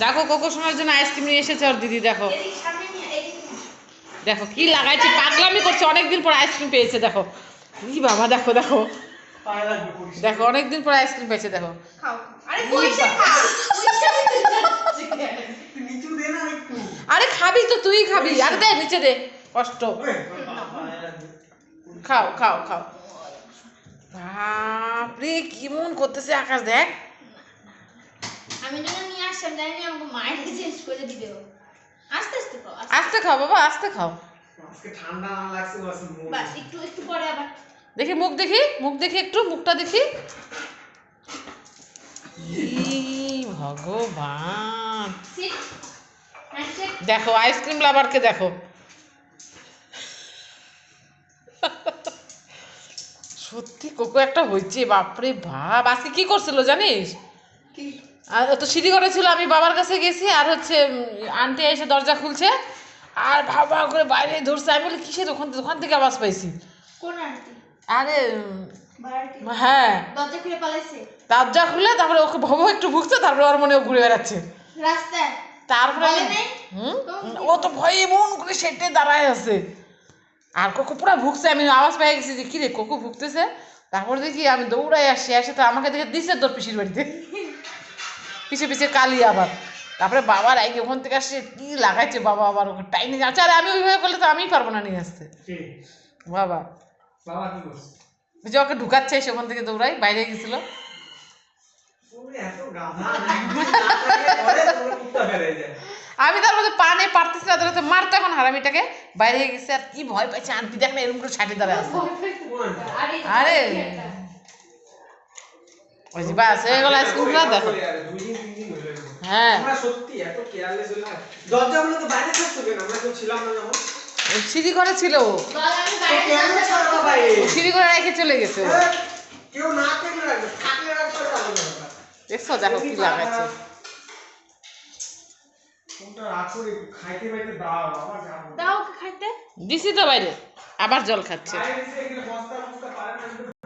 দেখো কোকো সোনার জন্য আইসক্রিম নিয়ে এসেছে ওর দিদি। দেখো দেখো কি লাগাইছে, পাগলামি করছে, অনেকদিন পর আইসক্রিম পেয়েছে। দেখো ই বাবা, দেখো দেখো দেখো অনেকদিন পর আইসক্রিম পেয়েছে। দেখো আরে খাবি তো, তুই খাবি। আরে দে নিচে দে, কষ্ট। খাও খাও খাও। বাপরে কেমন করতেছে আকাশ, দেখ। আমি যখন নিয়ে আসলাম জানি না আমাকে মায়ের চেঞ্জ করে দিবে। আস্তে আস্তে খাও, আস্তে খাও বাবা, আস্তে খাও। আজকে ঠান্ডা না লাগছে বাস একটু একটু পরে আবার দেখি মুখ, দেখি মুখ, দেখি একটু মুখটা দেখি। ভগবান, দেখো আইসক্রিম লাভারকে দেখো। সত্যি কোকো একটা হয়েছে, বাপরে বাপ। আজকে কি করছিল জানিস? আর তো সিঁড়ি ঘরে ছিল, আমি বাবার কাছে গেছি, আর হচ্ছে আন্টি এসে দরজা খুলছে, আর ভাবা করে বাইরে ধরছে। আমি বলি কিসের, ওখান থেকে আওয়াজ পাইছি। কোন আন্টি? আরে হ্যাঁ, দরজা খুলে পালাইছে। দরজা খুলে তারপরে ওকে ভবো একটু ভুগছে, তারপরে ওর মনে ঘুরে বেড়াচ্ছে রাস্তায়। তারপরে ও তো ভয়ে এমন করে সেটে দাঁড়ায় আছে। আর কোকো পুরো ভুগছে, আমি আওয়াজ পেয়ে গেছি যে কিরে কোকো ভুগতেছে। তারপর দেখি আমি দৌড়াই আসছি, এসে তো আমাকে দেখে দিচ্ছে তোর পিসির বাড়িতে, পিছিয়ে পিছিয়ে কালি আবার। তারপরে বাবার আগে ওখান থেকে আসছে, কি লাগাইছে বাবা, আবার ওকে টাইনে যাচ্ছে। আর আমি ওইভাবে করলে তো আমিই পারবো না নিয়ে আসতে। বাবা বাবা কি করছে? যে ওকে ঢুকাচ্ছে, এসে ওখান থেকে দৌড়াই, বাইরে গেছিল। আমি তার মধ্যে পানে পারতেছি না, তোর মারতে এখন হারামিটাকে বাইরে গেছে। আর কি ভয় পাইছে আন্টি, দেখ না এরকম করে ছাটে দাঁড়ায় আছে। আরে ওই যে বাস হয়ে গেল আইসক্রিমটা, দেখো। হ্যাঁ সত্যি এত কেয়ারলেস হলো। দরজাগুলো তো বাইরে থাকতো কেন? আমরা তো ছিলাম না যখন। সিঁড়ি ঘরে ছিল, সিঁড়ি ঘরে রেখে চলে গেছে। কেউ না থাকলে রাখবে, থাকলে রাখবে আলাদা ব্যাপার। দেখছো, দেখো কি লাগাচ্ছে। কোনটা রাখো রে, খাইতে বাইতে দাও, আবার যাবো। দাও ওকে খাইতে। দিছি তো বাইরে, আবার জল খাচ্ছে। বাইরে এসে এখানে বস্তা বস্তা পারে না।